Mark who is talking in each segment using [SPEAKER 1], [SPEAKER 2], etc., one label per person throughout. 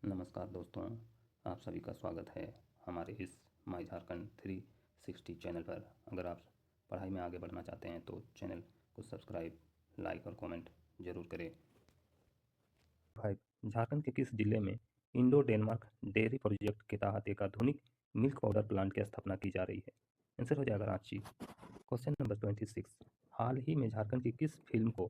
[SPEAKER 1] नमस्कार दोस्तों, आप सभी का स्वागत है हमारे इस माई झारखंड 360 चैनल पर। अगर आप पढ़ाई में आगे बढ़ना चाहते हैं तो चैनल को सब्सक्राइब, लाइक और कमेंट जरूर करें। झारखंड के किस जिले में इंडो डेनमार्क डेयरी प्रोजेक्ट के तहत एक आधुनिक मिल्क पाउडर प्लांट की स्थापना की जा रही है? आंसर हो जाएगा रांची। क्वेश्चन नंबर 26, हाल ही में झारखंड की किस फिल्म को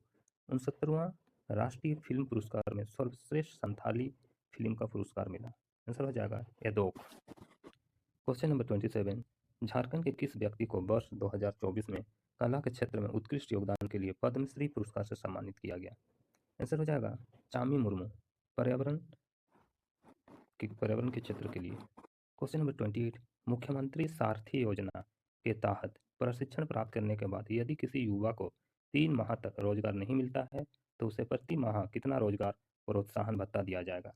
[SPEAKER 1] 69वां राष्ट्रीय फिल्म पुरस्कार में सर्वश्रेष्ठ संथाली फिल्म का पुरस्कार मिला? आंसर हो जाएगा एदोक। क्वेश्चन नंबर 27, झारखंड के किस व्यक्ति को वर्ष 2024 में कला के क्षेत्र में उत्कृष्ट योगदान के लिए पद्मश्री पुरस्कार से सम्मानित किया गया? आंसर हो जाएगा चामी मुर्मू, पर्यावरण के क्षेत्र के लिए। क्वेश्चन नंबर 28, मुख्यमंत्री सारथी योजना के तहत प्रशिक्षण प्राप्त करने के बाद यदि किसी युवा को 3 माह तक रोजगार नहीं मिलता है तो उसे प्रति माह कितना रोजगार प्रोत्साहन भत्ता दिया जाएगा?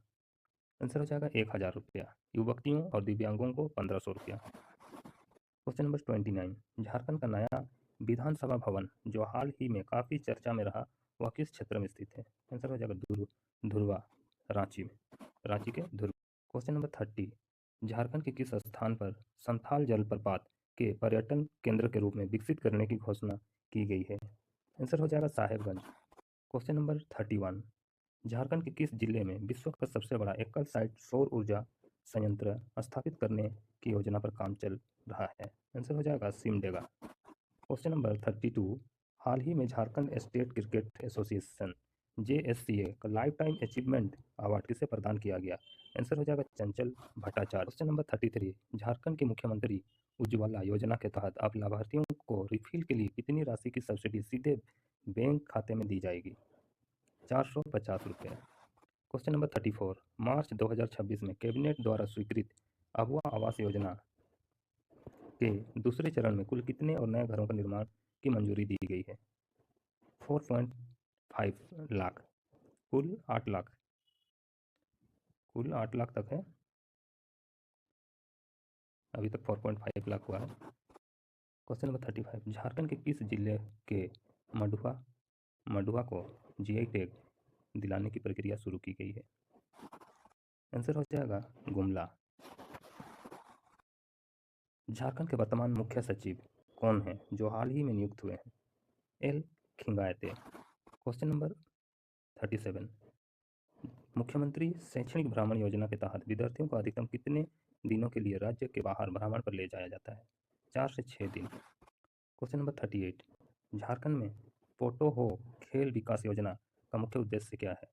[SPEAKER 1] आंसर हो जाएगा 1000 रुपया। युवतियों और दिव्यांगों को 1500 रुपया। क्वेश्चन नंबर 29, झारखंड का नया विधानसभा भवन जो हाल ही में काफ़ी चर्चा में रहा वह किस क्षेत्र में स्थित है? आंसर हो जाएगा धुरवा, रांची में, रांची के धुरवा। क्वेश्चन नंबर 30, झारखंड के किस स्थान पर संथाल जलप्रपात के पर्यटन केंद्र के रूप में विकसित करने की घोषणा की गई है? आंसर हो जाएगा साहेबगंज। क्वेश्चन नंबर 31, झारखंड के किस जिले में विश्व का सबसे बड़ा एकल साइट सौर ऊर्जा संयंत्र स्थापित करने की योजना पर काम चल रहा है? आंसर हो जाएगा सिमडेगा। क्वेश्चन नंबर 32, हाल ही में Jharkhand state cricket association JSCA का लाइफ टाइम अचीवमेंट अवार्ड किसे प्रदान किया गया? आंसर हो जाएगा चंचल भट्टाचार्य। क्वेश्चन नंबर 33, झारखंड के मुख्यमंत्री उज्ज्वला योजना के तहत अब लाभार्थियों को रिफिल के लिए कितनी राशि की सब्सिडी सीधे बैंक खाते में दी जाएगी? 450 रुपये। क्वेश्चन नंबर 34, मार्च 2026 में कैबिनेट द्वारा स्वीकृत अबुआ आवास योजना के दूसरे चरण में कुल कितने और नए घरों का निर्माण की मंजूरी दी गई है? 4.5 लाख। कुल 8 लाख, कुल 8 लाख तक है, अभी तक 4.5 लाख हुआ है। क्वेश्चन नंबर 35, झारखंड के किस जिले के मडुआ को GI टैग दिलाने की प्रक्रिया शुरू की गई है? आंसर हो जाएगा गुमला। झारखंड के वर्तमान मुख्य सचिव कौन हैं जो हाल ही में नियुक्त हुए हैं? एल खिंगायते। क्वेश्चन नंबर 37, मुख्यमंत्री शैक्षणिक भ्रमण योजना के तहत विद्यार्थियों को अधिकतम कितने दिनों के लिए राज्य के बाहर भ्रमण पर ले जाया जाता है? 4 से 6 दिन। क्वेश्चन नंबर 38, झारखंड में पोटो हो खेल विकास योजना का मुख्य उद्देश्य क्या है?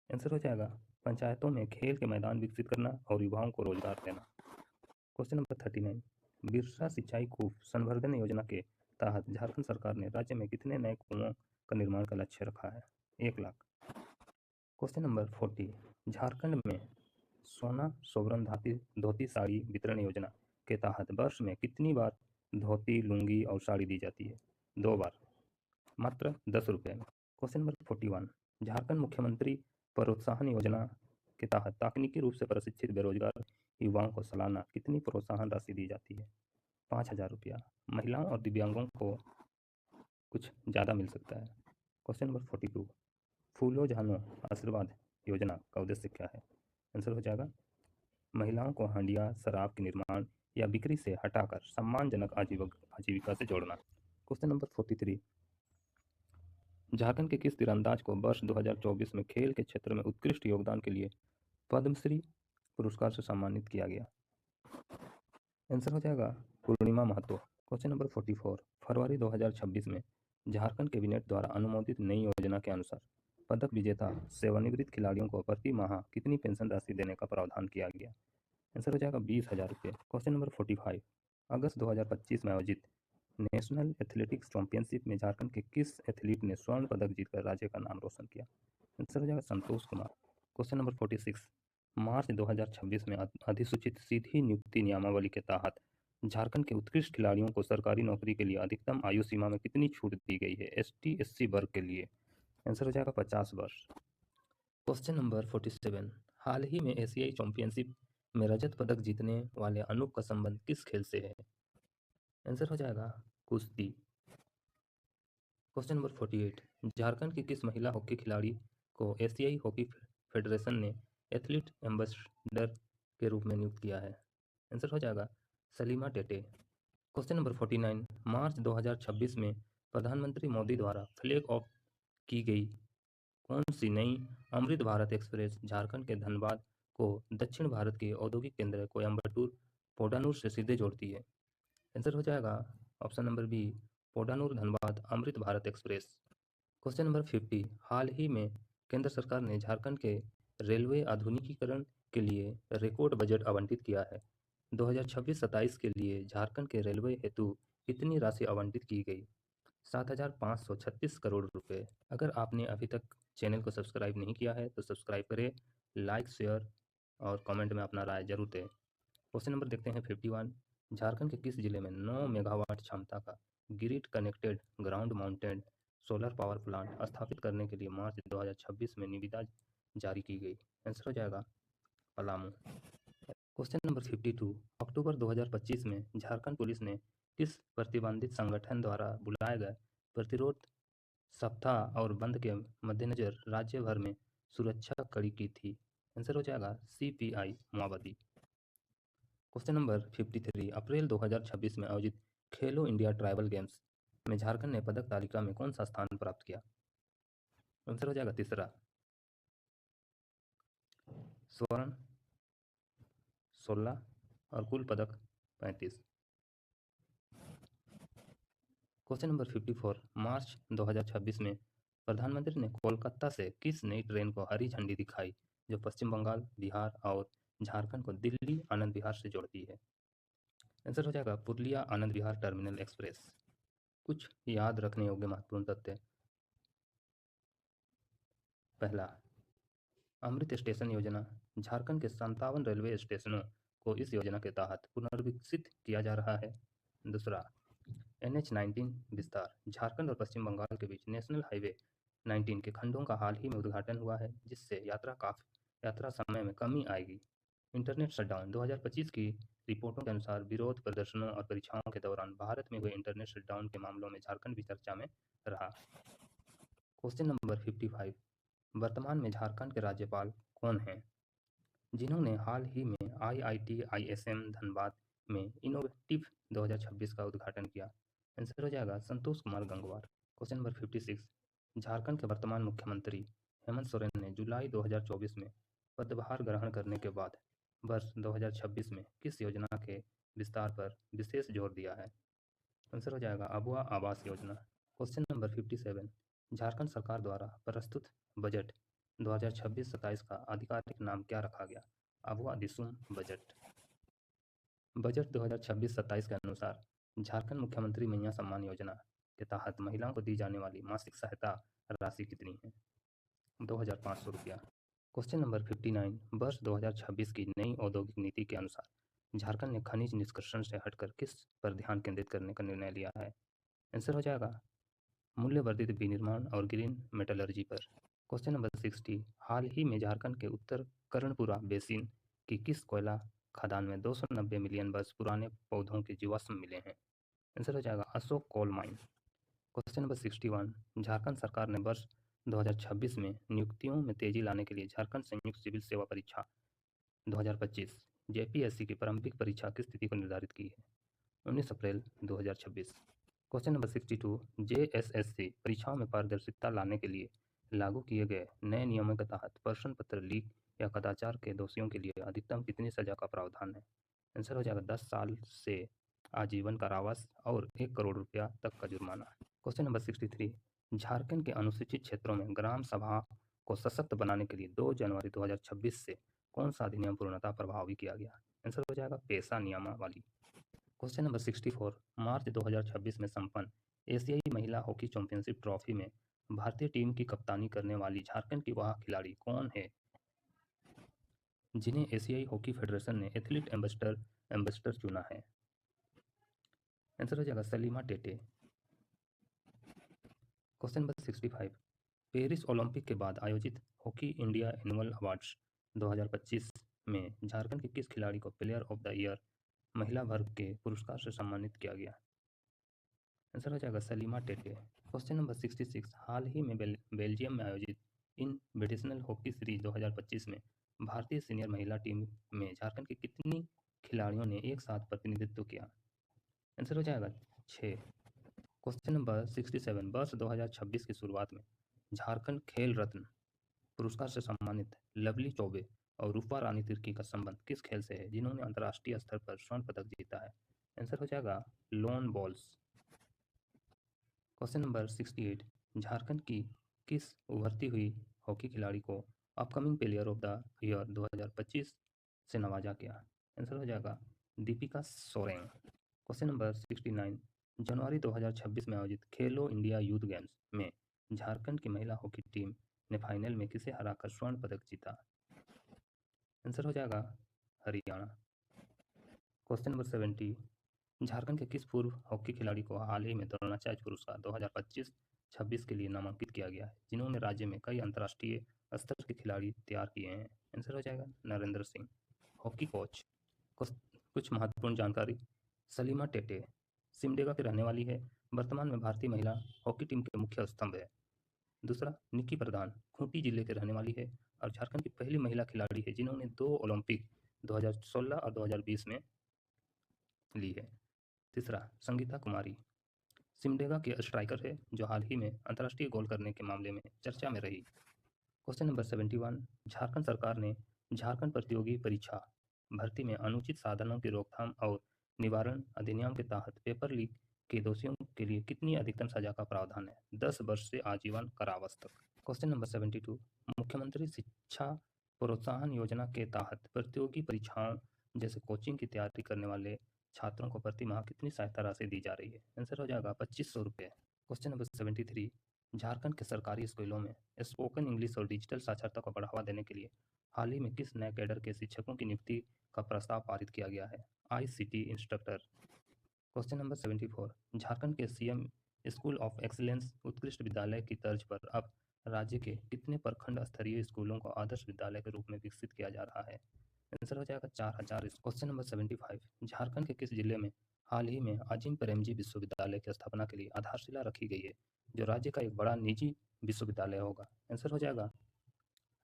[SPEAKER 1] आंसर हो जाएगा पंचायतों में खेल के मैदान विकसित करना और युवाओं को रोजगार देना। क्वेश्चन नंबर 39, बिरसा सिंचाई कूप संवर्धन योजना के तहत झारखंड सरकार ने राज्य में कितने नए कुओं का निर्माण का लक्ष्य रखा है? 1 लाख। क्वेश्चन नंबर 40, झारखंड में सोना सोबरन धोती साड़ी वितरण योजना के तहत वर्ष में कितनी बार धोती, लुंगी और साड़ी दी जाती है? 2 बार, मात्र 10 रुपये में। क्वेश्चन नंबर 41, झारखंड मुख्यमंत्री प्रोत्साहन योजना के तहत तकनीकी रूप से प्रशिक्षित बेरोजगार युवाओं को सालाना कितनी प्रोत्साहन राशि दी जाती है? 5000 रुपया। महिलाओं और दिव्यांगों को कुछ ज़्यादा मिल सकता है। क्वेश्चन नंबर 42, फूलो झानो आशीर्वाद योजना का उद्देश्य क्या है? आंसर हो जाएगा महिलाओं को हंडिया शराब के निर्माण या बिक्री से हटाकर सम्मानजनक आजीविका से जोड़ना। क्वेश्चन नंबर 43, झारखंड के किस तीरंदाज को वर्ष 2024 में खेल के क्षेत्र में उत्कृष्ट योगदान के लिए पद्मश्री पुरस्कार से सम्मानित किया गया? आंसर हो जाएगा पूर्णिमा महतो। क्वेश्चन नंबर 44, फरवरी 2026 में झारखंड कैबिनेट द्वारा अनुमोदित नई योजना के अनुसार पदक विजेता सेवानिवृत्त खिलाड़ियों को प्रति माह कितनी पेंशन राशि देने का प्रावधान किया गया? आंसर हो जाएगा 20,000 रुपये। क्वेश्चन नंबर 45, अगस्त 2025 में आयोजित नेशनल एथलेटिक्स चैंपियनशिप में झारखंड के किस एथलीट ने स्वर्ण पदक जीतकर राज्य का नाम रोशन किया? आंसर हो जाएगा संतोष कुमार। क्वेश्चन नंबर 46, मार्च 2026 में अधिसूचित सीधी नियुक्ति नियमावली के तहत झारखंड के उत्कृष्ट खिलाड़ियों को सरकारी नौकरी के लिए अधिकतम आयु सीमा में कितनी छूट दी गई है ST SC वर्ग के लिए? आंसर हो जाएगा 50 वर्ष। क्वेश्चन नंबर 47, हाल ही में एशियाई चैंपियनशिप में रजत पदक जीतने वाले अनूप का संबंध किस खेल से है? आंसर हो जाएगा कुश्ती। क्वेश्चन नंबर 48, झारखंड की किस महिला हॉकी खिलाड़ी को एशियाई हॉकी फेडरेशन ने एथलीट एम्बेसडर के रूप में नियुक्त किया है? आंसर हो जाएगा सलीमा टेटे। क्वेश्चन नंबर 49, मार्च 2026 में प्रधानमंत्री मोदी द्वारा फ्लैग ऑफ की गई कौन सी नई अमृत भारत एक्सप्रेस झारखंड के धनबाद को दक्षिण भारत के औद्योगिक केंद्र कोयम्बटूर पोडानूर से सीधे जोड़ती है? आंसर हो जाएगा option number B, पोडानूर Dhanbad Amrit Bharat express. Question number 50, हाल ही में केंद्र सरकार ने झारखंड के रेलवे आधुनिकीकरण के लिए रिकॉर्ड बजट आवंटित किया है। 2026-27 के लिए झारखंड के रेलवे हेतु कितनी राशि आवंटित की गई? 7,536 करोड़ रुपए। अगर आपने अभी तक चैनल को सब्सक्राइब नहीं किया है तो सब्सक्राइब करें, लाइक, शेयर और कमेंट में अपना राय जरूर दें। क्वेश्चन नंबर देखते हैं 51, झारखंड के किस जिले में 9 मेगावाट क्षमता का grid connected ground mounted solar power plant स्थापित करने के लिए मार्च 2026 में निविदा जारी की गई? आंसर हो जाएगा पलामू। क्वेश्चन नंबर 52, अक्टूबर 2025 में झारखंड पुलिस ने किस प्रतिबंधित संगठन द्वारा बुलाए गए प्रतिरोध सप्ताह और बंद के मद्देनजर राज्य भर में सुरक्षा कड़ी की थी? आंसर हो जाएगा सीपीआई माओवादी। क्वेश्चन नंबर 53, अप्रैल 2026 में आयोजित खेलो इंडिया ट्राइबल गेम्स में झारखंड ने पदक तालिका में कौन सा स्थान प्राप्त किया? आंसर हो जाएगा तीसरा, स्वर्ण 16 और कुल पदक 35। क्वेश्चन नंबर 54, मार्च 2026 में प्रधानमंत्री ने कोलकाता से किस नई ट्रेन को हरी झंडी दिखाई जो पश्चिम बंगाल, बिहार और झारखंड को दिल्ली आनंद विहार से जोड़ती है? आंसर हो जाएगा पुरुलिया आनंद विहार टर्मिनल एक्सप्रेस। कुछ याद रखने योग्य महत्वपूर्ण तथ्य। पहला, अमृत स्टेशन योजना, झारखंड के 57 रेलवे स्टेशनों को इस योजना के तहत पुनर्विकसित किया जा रहा है। दूसरा, NH-19 विस्तार, झारखंड और पश्चिम बंगाल के बीच नेशनल हाईवे 19 के खंडों का हाल ही में उद्घाटन हुआ है जिससे यात्रा समय में कमी आएगी। इंटरनेट शटडाउन, 2025 की रिपोर्टों के अनुसार विरोध प्रदर्शनों और परीक्षाओं के दौरान भारत में हुए इंटरनेट शटडाउन के मामलों में झारखंड भी चर्चा में रहा। क्वेश्चन नंबर 55, वर्तमान में झारखंड के राज्यपाल कौन हैं जिन्होंने हाल ही में IIT ISM धनबाद में इनोवेटिव 2026 का उद्घाटन किया? आंसर हो जाएगा संतोष कुमार गंगवार। क्वेश्चन नंबर 56, झारखंड के वर्तमान मुख्यमंत्री हेमंत सोरेन ने जुलाई 2024 में पदभार ग्रहण करने के बाद वर्ष 2026 में किस योजना के विस्तार पर विशेष जोर दिया है? आंसर हो जाएगा अबुआ आवास योजना। क्वेश्चन नंबर 57, झारखंड सरकार द्वारा प्रस्तुत बजट 2026-27 का आधिकारिक नाम क्या रखा गया? अबुआ दिसुम बजट। बजट 2026-27 के अनुसार झारखंड मुख्यमंत्री मैया सम्मान योजना के तहत महिलाओं को दी जाने वाली मासिक सहायता राशि कितनी है? 2,500 रुपया। क्वेश्चन नंबर 59, वर्ष 2026 की नई औद्योगिक नीति के अनुसार झारखंड ने खनिज निष्कर्षण से हटकर किस पर ध्यान केंद्रित करने का निर्णय लिया है? आंसर हो जाएगा मूल्यवर्धित विनिर्माण और ग्रीन मेटलर्जी पर। क्वेश्चन नंबर 60, हाल ही में झारखंड के उत्तर कर्णपुरा बेसिन की किस कोयला खदान में 290 मिलियन वर्ष पुराने पौधों के जीवाश्म मिले हैं? आंसर हो जाएगा Ashok coal mine. Question number 61, Jharkhand सरकार ने वर्ष 2026 में नियुक्तियों में तेजी लाने के लिए झारखंड संयुक्त सिविल सेवा परीक्षा 2025 JPSC की प्रारंभिक परीक्षा की तिथि को निर्धारित की है? 19 अप्रैल 2026। क्वेश्चन नंबर 62, JSSC परीक्षाओं में पारदर्शिता लाने के लिए लागू किए गए नए नियमों के तहत प्रश्न पत्र लीक या कदाचार के दोषियों के लिए अधिकतम कितनी सजा का प्रावधान है? आंसर हो जाएगा 10 साल से आजीवन कारावास और 1 करोड़ रुपया तक का जुर्माना। क्वेश्चन नंबर 63, झारखंड के अनुसूचित क्षेत्रों में ग्राम सभा को सशक्त बनाने के लिए 2 जनवरी 2026 से कौन सा अधिनियम पूर्णतः प्रभावी किया गया? आंसर हो जाएगा पेशा नियमावली। क्वेश्चन नंबर 64, मार्च 2026 में संपन्न एशियाई महिला हॉकी चैंपियनशिप ट्रॉफी में भारतीय टीम की कप्तानी करने वाली झारखंड की वह खिलाड़ी कौन है जिन्हें एशियाई हॉकी फेडरेशन ने एथलीट एम्बेसडर चुना है? आंसर हो जाएगा Salima Tete. Question number 65, Paris Olympic के बाद आयोजित हॉकी इंडिया एनुअल अवार्ड्स 2025 में झारखंड के किस खिलाड़ी को प्लेयर ऑफ द ईयर महिला वर्ग के पुरस्कार से सम्मानित किया गया? आंसर हो जाएगा सलीमा टेटे। क्वेश्चन नंबर 66, हाल ही में बेल्जियम में आयोजित इनविटेशनल हॉकी सीरीज 2025 में भारतीय सीनियर महिला टीम में झारखंड की कितनी खिलाड़ियों ने एक साथ प्रतिनिधित्व किया? आंसर हो जाएगा 6। क्वेश्चन नंबर 67, वर्ष 2026 की शुरुआत में झारखंड खेल रत्न पुरस्कार से सम्मानित लवली चौबे और रूपा रानी तिर्की का संबंध किस खेल से है जिन्होंने अंतर्राष्ट्रीय स्तर पर स्वर्ण पदक जीता है? आंसर हो जाएगा lawn balls. Question number 68, Jharkhand की किस उभरती हुई हॉकी खिलाड़ी को upcoming player of the year 2025 से नवाजा गया? आंसर हो जाएगा दीपिका सोरेंग। क्वेश्चन नंबर 69, जनवरी 2026 में आयोजित खेलो इंडिया यूथ गेम्स में झारखंड की महिला हॉकी टीम ने फाइनल में किसे हराकर स्वर्ण पदक जीता? आंसर हो जाएगा हरियाणा। क्वेश्चन नंबर 70, झारखंड के किस पूर्व हॉकी खिलाड़ी को हाल ही में द्रोणाचार्य पुरस्कार 2025-26 के लिए नामांकित किया गया है जिन्होंने राज्य में कई अंतर्राष्ट्रीय स्तर के खिलाड़ी तैयार किए हैं? आंसर हो जाएगा नरेंद्र सिंह। हॉकी कोच कुछ महत्वपूर्ण जानकारी। सलीमा टेटे सिमडेगा की रहने वाली है, वर्तमान में भारतीय महिला हॉकी टीम के मुख्य स्तंभ है। दूसरा, निक्की प्रधान खूंटी जिले के रहने वाली है और झारखंड की पहली महिला खिलाड़ी है जिन्होंने 2 ओलंपिक 2016 और 2020 में ली है। तीसरा, संगीता कुमारी सिमडेगा की स्ट्राइकर है जो हाल ही में अंतर्राष्ट्रीय गोल करने के मामले में चर्चा में रही। क्वेश्चन नंबर 71, झारखंड सरकार ने झारखंड प्रतियोगी परीक्षा भर्ती में अनुचित साधनों की रोकथाम और निवारण अधिनियम के तहत पेपर लीक के दोषियों के लिए कितनी अधिकतम सजा का प्रावधान है? 10 वर्ष से आजीवन कारावास तक। क्वेश्चन नंबर 72, मुख्यमंत्री शिक्षा प्रोत्साहन योजना के तहत प्रतियोगी परीक्षाओं जैसे कोचिंग की तैयारी करने वाले छात्रों को प्रति माह कितनी सहायता राशि दी जा रही है? आंसर हो जाएगा 2500 रुपये। क्वेश्चन नंबर 73, झारखंड के सरकारी स्कूलों में स्पोकन इंग्लिश और डिजिटल साक्षरता को बढ़ावा देने के लिए हाल ही में किस नए कैडर के शिक्षकों की नियुक्ति का प्रस्ताव पारित किया गया है? ICT instructor. Question number 74, Jharkhand के सीएम स्कूल ऑफ एक्सीलेंस उत्कृष्ट विद्यालय की तर्ज पर अब राज्य के कितने प्रखंड स्तरीय स्कूलों को आदर्श विद्यालय के रूप में विकसित किया जा रहा है? आंसर हो जाएगा 4000। क्वेश्चन नंबर 75, झारखंड के किस जिले में हाल ही में अजीम प्रेमजी विश्वविद्यालय की स्थापना के लिए आधारशिला रखी गई है जो राज्य का एक बड़ा निजी विश्वविद्यालय होगा? आंसर हो जाएगा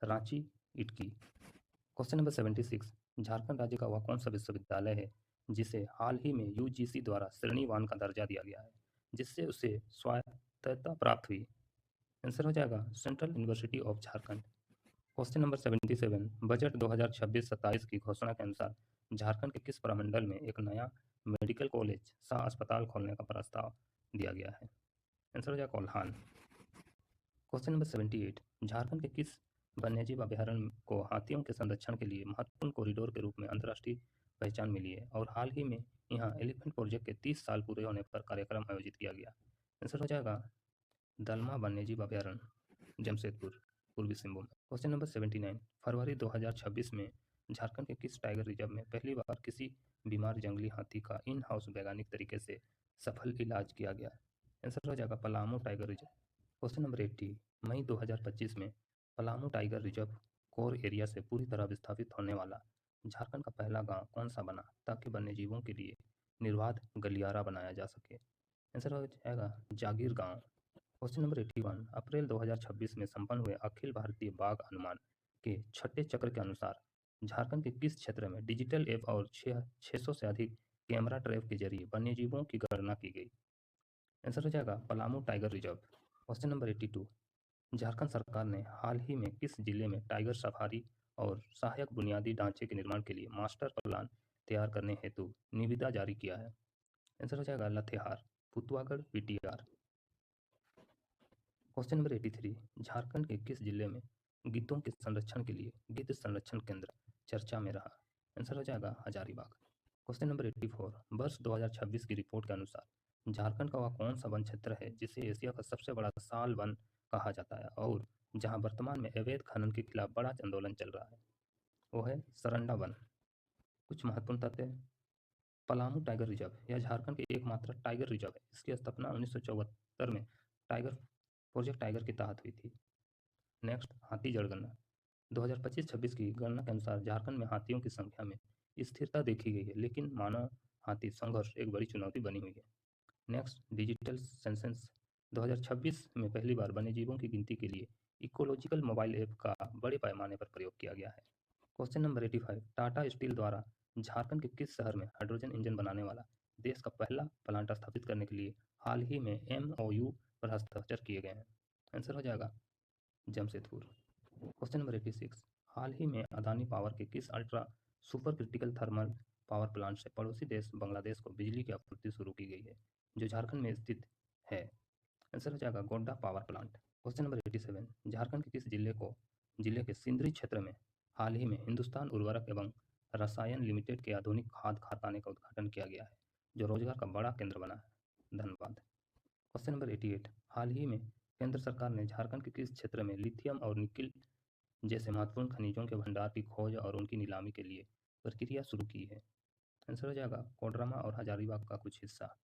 [SPEAKER 1] रांची इटकी। क्वेश्चन नंबर 76, झारखंड राज्य का वह कौन सा विश्वविद्यालय है जिसे हाल ही में यूजीसी द्वारा श्रेणीवान का दर्जा दिया गया है जिससे उसे स्वायत्तता प्राप्त हुई? आंसर हो जाएगा central university of Jharkhand. Question number 77, budget 2026-27 की घोषणा के अनुसार झारखंड के किस प्रमंडल में एक नया मेडिकल कॉलेज सह अस्पताल खोलने का प्रस्ताव दिया गया है? आंसर हो जाएगा कोल्हान। क्वेश्चन नंबर 78, झारखंड के किस वन्यजीव अभयारण्य को हाथियों के संरक्षण के लिए महत्वपूर्ण कॉरिडोर के रूप में अंतर्राष्ट्रीय पहचान मिली है और हाल ही में यहाँ एलिफेंट प्रोजेक्ट के 30 साल पूरे होने पर कार्यक्रम आयोजित किया गया? आंसर हो जाएगा दलमा वन्यजीव अभयारण्य, जमशेदपुर, पूर्वी सिंहभूम। क्वेश्चन नंबर 79, फरवरी 2026 में झारखंड के किस टाइगर रिजर्व में पहली बार किसी बीमार जंगली हाथी का इन हाउस वैज्ञानिक तरीके से सफल इलाज किया गया? आंसर हो जाएगा Palamu tiger reserve. Question number 80, मई 2025 में Palamu tiger reserve core area से पूरी तरह विस्थापित होने वाला झारखंड का पहला गांव कौन सा बना ताकि वन्यजीवों के लिए निर्बाध गलियारा बनाया जा सके? आंसर हो जाएगा जागीर गांव। क्वेश्चन नंबर 81, अप्रैल 2026 में संपन्न हुए अखिल भारतीय बाघ अनुमान के छठे चक्र के अनुसार झारखंड के किस क्षेत्र में डिजिटल ऐप और 600 से अधिक कैमरा ट्रैप के जरिए वन्यजीवों की गणना की गई? आंसर हो जाएगा Palamu tiger reserve. Question number 82, Jharkhand सरकार ने हाल ही में किस जिले में टाइगर सफारी और सहायक बुनियादी ढांचे के निर्माण के लिए मास्टर प्लान तैयार करने हेतु निविदा जारी किया है? आंसर हो जाएगा लतेहार, पुतवागढ़, पीटीआर। क्वेश्चन नंबर 83, झारखंड के किस जिले में गिद्धों के संरक्षण के लिए गिद्ध संरक्षण केंद्र चर्चा में रहा? आंसर हो जाएगा हजारीबाग। क्वेश्चन नंबर 84, वर्ष 2026 की रिपोर्ट के अनुसार झारखंड का वह कौन सा वन क्षेत्र है जिसे एशिया का सबसे बड़ा साल वन कहा जाता है और जहां वर्तमान में अवैध खनन के खिलाफ बड़ा आंदोलन चल रहा है? वो है सरंडा वन। कुछ महत्वपूर्ण तथ्य। पलामू टाइगर रिजर्व यह झारखंड के एकमात्र टाइगर रिजर्व है। इसकी स्थापना 1974 में टाइगर प्रोजेक्ट टाइगर के तहत हुई थी। नेक्स्ट, हाथी जनगणना 2025-26 की गणना के अनुसार झारखंड में हाथियों की संख्या में स्थिरता देखी गई है लेकिन मानव हाथी संघर्ष एक बड़ी चुनौती बनी हुई है। नेक्स्ट, डिजिटल सेंसस 2026 में पहली बार वन्यजीवों की गिनती के लिए इकोलॉजिकल मोबाइल ऐप का बड़े पैमाने पर प्रयोग किया गया है। क्वेश्चन नंबर 85, टाटा स्टील द्वारा झारखंड के किस शहर में हाइड्रोजन इंजन बनाने वाला देश का पहला प्लांट स्थापित करने के लिए हाल ही में MOU पर हस्ताक्षर किए गए हैं? आंसर हो जाएगा जमशेदपुर। क्वेश्चन नंबर 86, हाल ही में अदानी पावर के किस ultra super critical thermal power plant से पड़ोसी देश बांग्लादेश को बिजली की आपूर्ति शुरू की गई है, जो झारखंड में स्थित है? आंसर हो जाएगा Godda power plant. Question number 87, Jharkhand के किस जिले के सिंदरी क्षेत्र में हाल ही में हिंदुस्तान उर्वरक एवं रसायन लिमिटेड के आधुनिक खाद कारखाने का उद्घाटन किया गया है, जो रोजगार का बड़ा केंद्र बना है? धन्यवाद। क्वेश्चन नंबर 88, हाल ही में केंद्र सरकार ने झारखंड के किस क्षेत्र में लिथियम और निकिल जैसे महत्वपूर्ण खनिजों के भंडार की खोज और उनकी नीलामी के लिए प्रक्रिया शुरू की है? आंसर हो जाएगा कोडरमा और हजारीबाग का कुछ हिस्सा।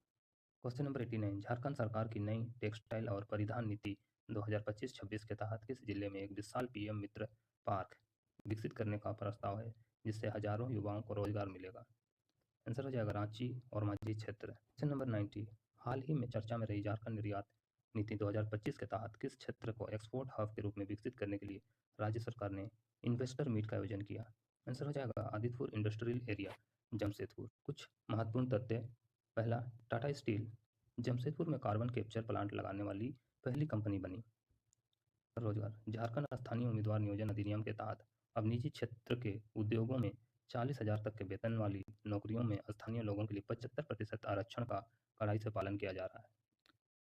[SPEAKER 1] क्वेश्चन नंबर 89, झारखंड सरकार की नई टेक्सटाइल और परिधान नीति 2025-26 के तहत किस जिले में एक विशाल PM मित्र पार्क विकसित करने का प्रस्ताव है, जिससे हजारों युवाओं को रोजगार मिलेगा? आंसर हो जाएगा रांची और माझी क्षेत्र। क्वेश्चन नंबर 90, हाल ही में चर्चा में रही झारखंड निर्यात नीति 2025 के तहत किस क्षेत्र को एक्सपोर्ट हब के रूप में विकसित करने के लिए राज्य सरकार ने इन्वेस्टर मीट का आयोजन किया? आंसर हो जाएगा आदितपुर इंडस्ट्रियल एरिया, जमशेदपुर। कुछ महत्वपूर्ण तथ्य। पहला, टाटा स्टील जमशेदपुर में कार्बन कैप्चर प्लांट लगाने वाली पहली कंपनी बनी। रोजगार, झारखंड स्थानीय उम्मीदवार नियोजन अधिनियम के तहत अब निजी क्षेत्र के उद्योगों में 40,000 तक के वेतन वाली नौकरियों में स्थानीय लोगों के लिए 75% आरक्षण का कड़ाई से पालन किया जा रहा है।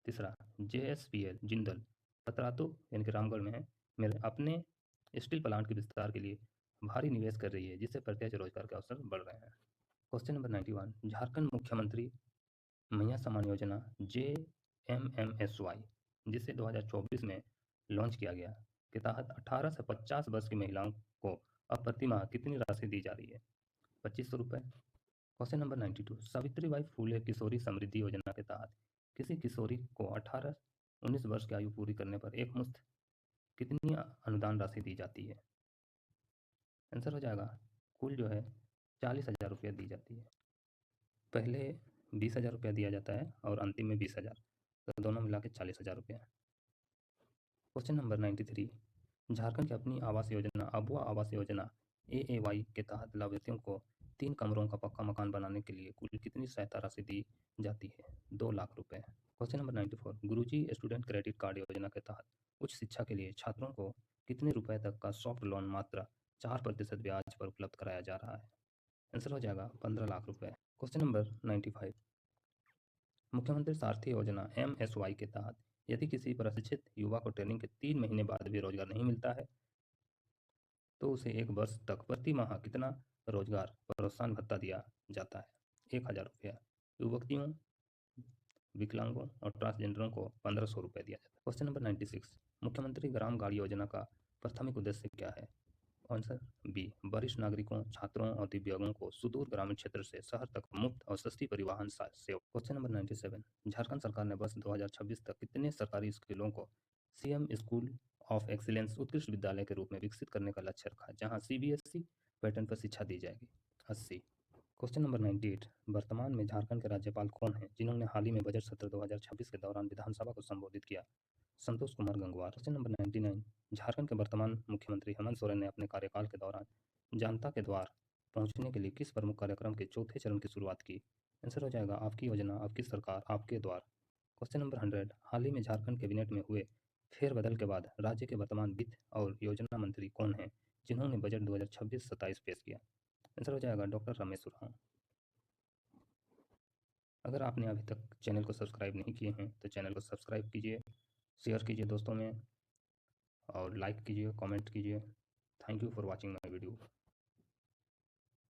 [SPEAKER 1] तीसरा, JSPL जिंदल पतरातू यानी कि रामगढ़ में है, मेरे अपने स्टील प्लांट के विस्तार के लिए भारी निवेश कर रही है, जिससे प्रत्यक्ष रोजगार के अवसर बढ़ रहे हैं। क्वेश्चन नंबर 91, झारखंड मुख्यमंत्री मैया सम्मान योजना JMMSY, जिसे 2024 में लॉन्च किया गया, के तहत 18 से 50 वर्ष की महिलाओं को अब प्रति माह कितनी राशि दी जा रही है? 2500 रुपये। क्वेश्चन नंबर 92, सावित्रीबाई फूले किशोरी समृद्धि योजना के तहत किसी किशोरी को 18-19 वर्ष की आयु पूरी करने पर एक मुश्त कितनी अनुदान राशि दी जाती है? आंसर हो जाएगा कुल जो है 40,000 रुपये दी जाती है। पहले 20,000 रुपया दिया जाता है और अंतिम में 20,000, तो दोनों मिला के 40,000 रुपया। क्वेश्चन नंबर 93, झारखंड की अपनी आवास योजना अबुआ आवास योजना AAY के तहत लाभार्थियों को 3 कमरों का पक्का मकान बनाने के लिए कुल कितनी सहायता राशि दी जाती है? 2 लाख रुपए। क्वेश्चन नंबर 94, गुरुजी स्टूडेंट क्रेडिट कार्ड योजना के तहत उच्च शिक्षा के लिए छात्रों को कितने रुपए तक का सॉफ्ट लोन मात्र 4% ब्याज पर उपलब्ध कराया जा रहा है? आंसर हो जाएगा 15 लाख रुपए। क्वेश्चन नंबर 95, मुख्यमंत्री सारथी योजना MSY के तहत यदि किसी प्रशिक्षित युवा को ट्रेनिंग के 3 महीने बाद भी रोजगार नहीं मिलता है, तो उसे 1 वर्ष तक प्रति माह कितना रोजगार प्रोत्साहन भत्ता दिया जाता है? 1,000 रुपया। युवतियों, विकलांगों और ट्रांसजेंडरों को 1,500 रुपये दिया जाता है। क्वेश्चन नंबर 96, मुख्यमंत्री ग्राम गाड़ी योजना का प्राथमिक उद्देश्य क्या है? आंसर बी, वरिष्ठ नागरिकों, छात्रों और दिव्यांगों को सुदूर ग्रामीण क्षेत्र से शहर तक मुफ्त और सस्ती परिवहन सेवा। क्वेश्चन नंबर 97, झारखंड सरकार ने वर्ष 2026 तक कितने सरकारी स्कूलों को CM स्कूल ऑफ एक्सीलेंस उत्कृष्ट विद्यालय के रूप में विकसित करने का लक्ष्य रखा है, जहां CBSE पैटर्न पर शिक्षा दी जाएगी? 80। क्वेश्चन नंबर 98, वर्तमान में झारखंड के राज्यपाल कौन हैं, जिन्होंने हाल ही में बजट सत्र 2026 के दौरान विधानसभा को संबोधित किया? संतोष कुमार गंगवार। क्वेश्चन नंबर 99, झारखंड के वर्तमान मुख्यमंत्री हेमंत सोरेन ने अपने कार्यकाल के दौरान जनता के द्वार पहुंचने के लिए किस प्रमुख कार्यक्रम के चौथे चरण की शुरुआत की? आंसर हो जाएगा आपकी योजना, आपकी सरकार, आपके द्वार। क्वेश्चन नंबर 100, हाल ही में झारखंड कैबिनेट में हुए फेरबदल के बाद राज्य के वर्तमान वित्त और योजना मंत्री कौन हैं, जिन्होंने बजट 2026-27 पेश किया? आंसर हो जाएगा डॉक्टर रमेश उरांव। अगर आपने अभी तक चैनल को सब्सक्राइब नहीं किए हैं तो चैनल को सब्सक्राइब कीजिए, शेयर कीजिए दोस्तों में, और लाइक कीजिए, कमेंट कीजिए। Thank you for watching my video.